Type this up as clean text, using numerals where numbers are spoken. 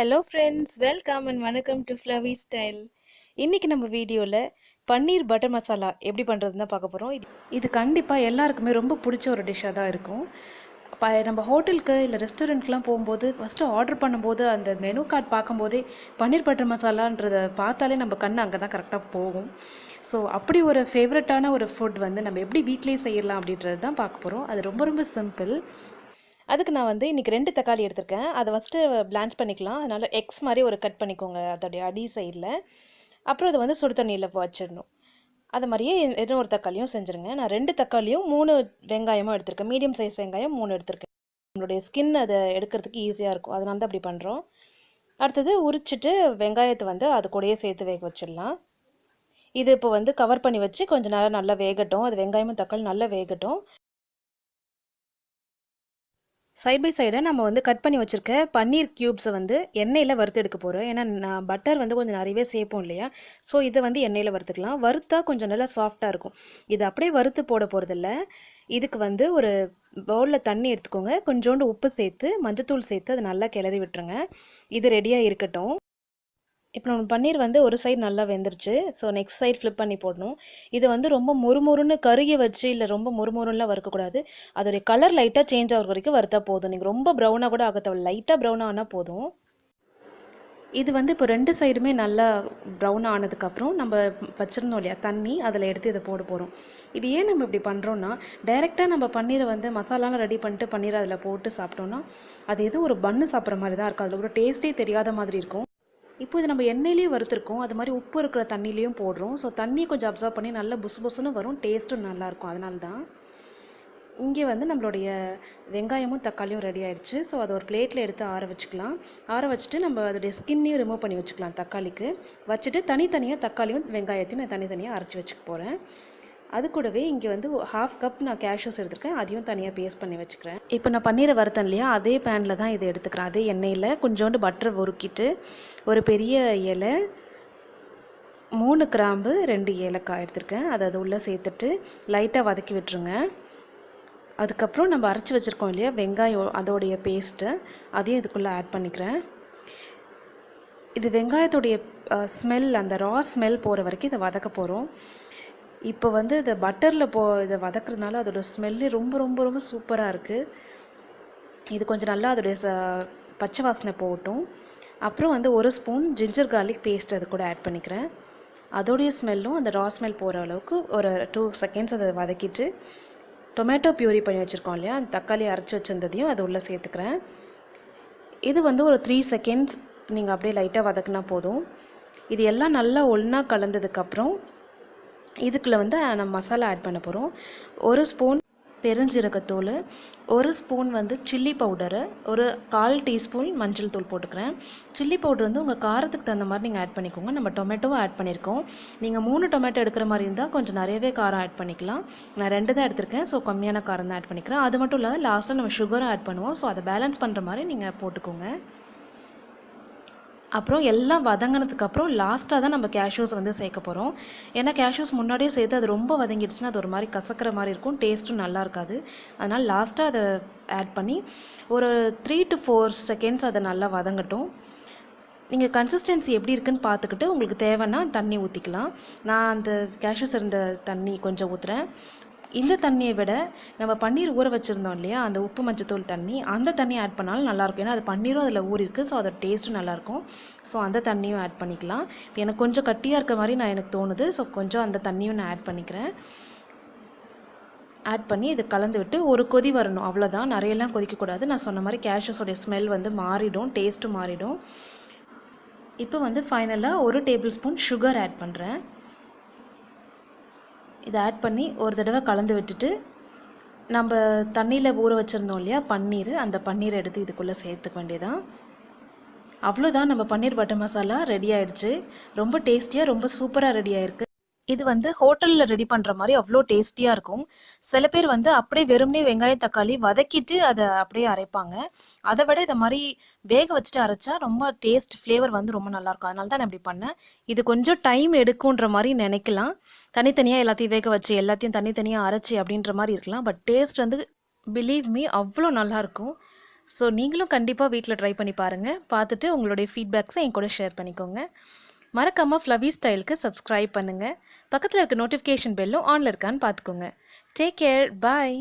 Hello friends, welcome and வணக்கம் to FLAVI'S style. இன்னைக்கு நம்ம வீடியோவில் பன்னீர் பட்டர் மசாலா எப்படி பண்ணுறதுன்னு பார்க்க போகிறோம். இது கண்டிப்பாக எல்லாருக்குமே ரொம்ப பிடிச்ச ஒரு டிஷ்ஷாக தான் இருக்கும். நம்ம ஹோட்டலுக்கு இல்லை ரெஸ்டாரண்ட்க்குலாம் போகும்போது ஃபஸ்ட்டு ஆர்டர் பண்ணும்போது அந்த மெனு கார்டு பார்க்கும்போதே பன்னீர் பட்டர் மசாலான்றதை பார்த்தாலே நம்ம கண் அங்கே தான் கரெக்டாக போகும். ஸோ அப்படி ஒரு ஃபேவரட்டான ஒரு ஃபுட் வந்து நம்ம எப்படி வீட்டிலேயே செய்யலாம் அப்படின்றது தான் பார்க்க போகிறோம். அது ரொம்ப ரொம்ப சிம்பிள். அதுக்கு நான் வந்து இன்றைக்கி 2 தக்காளி எடுத்திருக்கேன். அதை ஃபஸ்ட்டு பிளான்ச் பண்ணிக்கலாம். அதனால் எக்ஸ் மாதிரி ஒரு கட் பண்ணிக்கோங்க அதோடைய அடி சைடில். அப்புறம் அதை வந்து சுடு தண்ணியில் வச்சிடணும். அது மாதிரியே இன்னொரு தக்காளியும் செஞ்சுருங்க. நான் 2 தக்காளியும் 3 வெங்காயமும் எடுத்திருக்கேன். மீடியம் சைஸ் வெங்காயம் 3 எடுத்திருக்கேன். நம்மளுடைய ஸ்கின் அதை எடுக்கிறதுக்கு ஈஸியாக இருக்கும், அதனால தான் அப்படி பண்ணுறோம். அடுத்தது உரிச்சிட்டு வெங்காயத்தை வந்து அது கூடயே சேர்த்து வேக வச்சிடலாம். இது இப்போ வந்து கவர் பண்ணி வச்சு கொஞ்சம் நேரம் நல்லா வேகட்டும். அது வெங்காயமும் தக்காளி நல்லா வேகட்டும். சைட் பை சைடாக நம்ம வந்து கட் பண்ணி வச்சுருக்க பன்னீர் க்யூப்ஸை வந்து எண்ணெயில் வறுத்து எடுக்க போகிறோம். ஏன்னா நான் பட்டர் வந்து கொஞ்சம் நிறையவே சேர்ப்போம் இல்லையா, ஸோ இதை வந்து எண்ணெயில் வறுத்துக்கலாம். வறுத்தா கொஞ்சம் நல்லா சாஃப்டாக இருக்கும். இது அப்படியே வறுத்து போட போகிறதில்ல. இதுக்கு வந்து ஒரு பவுலில் தண்ணி எடுத்துக்கோங்க, கொஞ்சோண்டு உப்பு சேர்த்து மஞ்சத்தூள் சேர்த்து அதை நல்லா கிளறி விட்டுருங்க. இது ரெடியாக இருக்கட்டும். இப்போ நம்ம பன்னீர் வந்து ஒரு சைடு நல்லா வெந்துருச்சு. ஸோ நெக்ஸ்ட் சைடு ஃப்ளிப் பண்ணி போடணும். இதை வந்து ரொம்ப முறுமுறுன்னு கருகி வச்சு இல்லை ரொம்ப முறுமுறுலாம் வறுக்கக்கூடாது. அதோடைய கலர் லைட்டாக சேஞ்ச் ஆகிற வரைக்கும் வறுத்தா போதும். நீங்கள் ரொம்ப ப்ரௌனாக கூட ஆக தேவை, லைட்டாக ப்ரௌனாக ஆனால் போதும். இது வந்து இப்போ 2 சைடுமே நல்லா ப்ரௌன் ஆனதுக்கப்புறம் நம்ம வச்சுருந்தோம் இல்லையா தண்ணி, அதில் எடுத்து இதை போட போகிறோம். இது ஏன் நம்ம இப்படி பண்ணுறோன்னா, டைரெக்டாக நம்ம பன்னீரை வந்து மசாலாலாம் ரெடி பண்ணிட்டு பன்னீரை அதில் போட்டு சாப்பிட்டோன்னா அது எதுவும் ஒரு பன்னு சாப்பிட்ற மாதிரி தான் இருக்கும். அதில் ஒரு டேஸ்ட்டே தெரியாத மாதிரி இருக்கும். இப்போ இது நம்ம எண்ணெயிலையும் வறுத்துருக்கோம், அது மாதிரி உப்பு இருக்கிற தண்ணியிலையும் போடுறோம். ஸோ தண்ணியை கொஞ்சம் அப்சர்வ் பண்ணி நல்லா புசு புசுன்னு வரும், டேஸ்ட்டும் நல்லாயிருக்கும். அதனால தான் இங்கே வந்து நம்மளுடைய வெங்காயமும் தக்காளியும் ரெடி ஆகிடுச்சு. ஸோ அதை ஒரு பிளேட்டில் எடுத்து ஆற வச்சுக்கலாம். ஆற வச்சுட்டு நம்ம அதோடைய ஸ்கின்னையும் ரிமூவ் பண்ணி வச்சுக்கலாம் தக்காளிக்கு. வச்சுட்டு தனித்தனியாக தக்காளியும் வெங்காயத்தையும் நான் தனித்தனியாக அரைச்சி வச்சுக்க போகிறேன். அது கூடவே இங்கே வந்து 1/2 கப் நான் கேஷ்யூஸ் எடுத்துருக்கேன், அதையும் தனியாக பேஸ்ட் பண்ணி வச்சுக்கிறேன். இப்போ நான் பன்னீரை வறுத்தேன் இல்லையா, அதே பேனில் தான் இதை எடுத்துக்கிறேன். அதே எண்ணெயில் கொஞ்சோண்டு பட்டர் உருக்கிட்டு ஒரு பெரிய இலை, 3 கிராம்பு, 2 ஏலக்காய் எடுத்துருக்கேன். அதை உள்ளே சேர்த்துட்டு லைட்டாக வதக்கி விட்டுருங்க. அதுக்கப்புறம் நம்ம அரைச்சி வச்சுருக்கோம் இல்லையா வெங்காயம், அதோடைய பேஸ்ட்டு அதையும் இதுக்குள்ளே ஆட் பண்ணிக்கிறேன். இது வெங்காயத்துடைய ஸ்மெல், அந்த ரா ஸ்மெல் போகிற வரைக்கும் இதை வதக்க போகிறோம். இப்போ வந்து இதை பட்டரில் இதை வதக்குறதுனால அதோடய ஸ்மெல்லு ரொம்ப ரொம்ப ரொம்ப சூப்பராக இருக்குது. இது கொஞ்சம் நல்லா அதோடைய பச்சை வாசனை போகட்டும். அப்புறம் வந்து 1 ஸ்பூன் ஜிஞ்சர் கார்லிக் பேஸ்ட் அது கூட ஆட் பண்ணிக்கிறேன். அதோடைய ஸ்மெல்லும் அந்த ரா ஸ்மெல் போகிற அளவுக்கு ஒரு 2 செகண்ட்ஸ் அதை வதக்கிட்டு டொமேட்டோ பியூரி பண்ணி வச்சுருக்கோம் இல்லையா, அந்த தக்காளி அரைச்சி வச்சுருந்ததையும் அது உள்ளே சேர்த்துக்கிறேன். இது வந்து ஒரு 3 செகண்ட்ஸ் நீங்கள் அப்படியே லைட்டாக வதக்குனா போதும். இது எல்லாம் நல்லா ஒன்றா கலந்ததுக்கப்புறம் இதுக்குள்ளே வந்து நம்ம மசாலா ஆட் பண்ண போகிறோம். 1 ஸ்பூன் பெருஞ்சீரகத்தூள், 1 ஸ்பூன் வந்து சில்லி பவுடரு, ஒரு 1/4 டீஸ்பூன் மஞ்சள் தூள் போட்டுக்கிறேன். சில்லி பவுடர் வந்து உங்கள் காரத்துக்கு தகுந்த மாதிரி நீங்கள் ஆட் பண்ணிக்கோங்க. நம்ம டொமேட்டோவும் ஆட் பண்ணியிருக்கோம். நீங்கள் 3 டொமேட்டோ எடுக்கிற மாதிரி இருந்தால் கொஞ்சம் நிறையவே காரம் ஆட் பண்ணிக்கலாம். நான் 2 தான் எடுத்திருக்கேன், ஸோ கம்மியான காரம் தான் ஆட் பண்ணிக்கிறேன். அது மட்டும் இல்லாமல் லாஸ்ட்டாக நம்ம சுகரும் ஆட் பண்ணுவோம். ஸோ அதை பேலன்ஸ் பண்ணுற மாதிரி நீங்கள் போட்டுக்கோங்க. அப்புறம் எல்லாம் வதங்கினதுக்கப்புறம் லாஸ்ட்டாக தான் நம்ம கேஷ்யூஸ் வந்து சேர்க்க போகிறோம். ஏன்னா கேஷ்யூஸ் முன்னாடியே சேர்த்து அது ரொம்ப வதங்கிடுச்சுன்னா அது ஒரு மாதிரி கசக்கிற மாதிரி இருக்கும், டேஸ்ட்டும் நல்லா இருக்காது. அதனால் லாஸ்ட்டாக அதை ஆட் பண்ணி ஒரு 3 to 4 செகண்ட்ஸ் அதை நல்லா வதங்கட்டும். நீங்கள் கன்சிஸ்டன்சி எப்படி இருக்குன்னு பார்த்துக்கிட்டு உங்களுக்கு தேவைன்னா தண்ணி ஊற்றிக்கலாம். நான் அந்த கேஷ்யூஸ் இருந்த தண்ணி கொஞ்சம் ஊற்றுறேன். இந்த தண்ணியை விட நம்ம பன்னீர் ஊற வச்சுருந்தோம் இல்லையா, அந்த உப்பு மஞ்சத்தூள் தண்ணி, அந்த தண்ணியை ஆட் பண்ணாலும் நல்லாயிருக்கும். ஏன்னா அது பன்னீரும் அதில் ஊறிருக்கு, ஸோ அதோட டேஸ்ட்டும் நல்லாயிருக்கும். ஸோ அந்த தண்ணியும் ஆட் பண்ணிக்கலாம். எனக்கு கொஞ்சம் கட்டியாக இருக்க மாதிரி எனக்கு தோணுது, ஸோ கொஞ்சம் அந்த தண்ணியும் நான் ஆட் பண்ணிக்கிறேன். ஆட் பண்ணி இது கலந்து விட்டு ஒரு கொதி வரணும், அவ்வளோதான். நிறையெல்லாம் கொதிக்கக்கூடாது. நான் சொன்ன மாதிரி கேஷ்யூஸோடைய ஸ்மெல் வந்து மாறிடும், டேஸ்ட்டும் மாறிடும். இப்போ வந்து ஃபைனலாக 1 டேபிள் ஸ்பூன் சுகர் ஆட் பண்ணுறேன். இதை ஆட் பண்ணி ஒரு தடவை கலந்து விட்டுட்டு நம்ம தண்ணியில் ஊற வச்சுருந்தோம் இல்லையா பன்னீர், அந்த பன்னீரை எடுத்து இதுக்குள்ளே சேர்த்துக்க வேண்டியதான். அவ்வளோதான், நம்ம பன்னீர் பட்டர் மசாலா ரெடி ஆகிடுச்சு. ரொம்ப டேஸ்டியாக, ரொம்ப சூப்பராக ரெடி ஆகிருக்கு. இது வந்து ஹோட்டலில் ரெடி பண்ணுற மாதிரி அவ்வளோ டேஸ்டியாக இருக்கும். சில பேர் வந்து அப்படியே வெறுமனே வெங்காயம் தக்காளி வதக்கிட்டு அதை அப்படியே அரைப்பாங்க. அதை விட இதை மாதிரி வேக வச்சுட்டு அரைச்சா ரொம்ப டேஸ்ட், ஃப்ளேவர் வந்து ரொம்ப நல்லாயிருக்கும். அதனால தான் நான் இப்படி பண்ணேன். இது கொஞ்சம் டைம் எடுக்குன்ற மாதிரி நினைக்கலாம், தனித்தனியாக எல்லாத்தையும் வேக வச்சு எல்லாத்தையும் தனித்தனியாக அரைச்சி அப்படின்ற மாதிரி இருக்கலாம். பட் டேஸ்ட் வந்து பிலீவ் மீ அவ்வளோ நல்லாயிருக்கும். ஸோ நீங்களும் கண்டிப்பாக வீட்டில் ட்ரை பண்ணி பாருங்கள். பார்த்துட்டு உங்களுடைய ஃபீட்பேக்ஸை என் கூட ஷேர் பண்ணிக்கோங்க. மறக்காமல் ஃப்ளவி ஸ்டைலுக்கு சப்ஸ்கிரைப் பண்ணுங்கள். பக்கத்தில் இருக்க நோட்டிஃபிகேஷன் பெல்லும் ஆனில் இருக்கான்னு பார்த்துக்கோங்க. Take care. பாய்.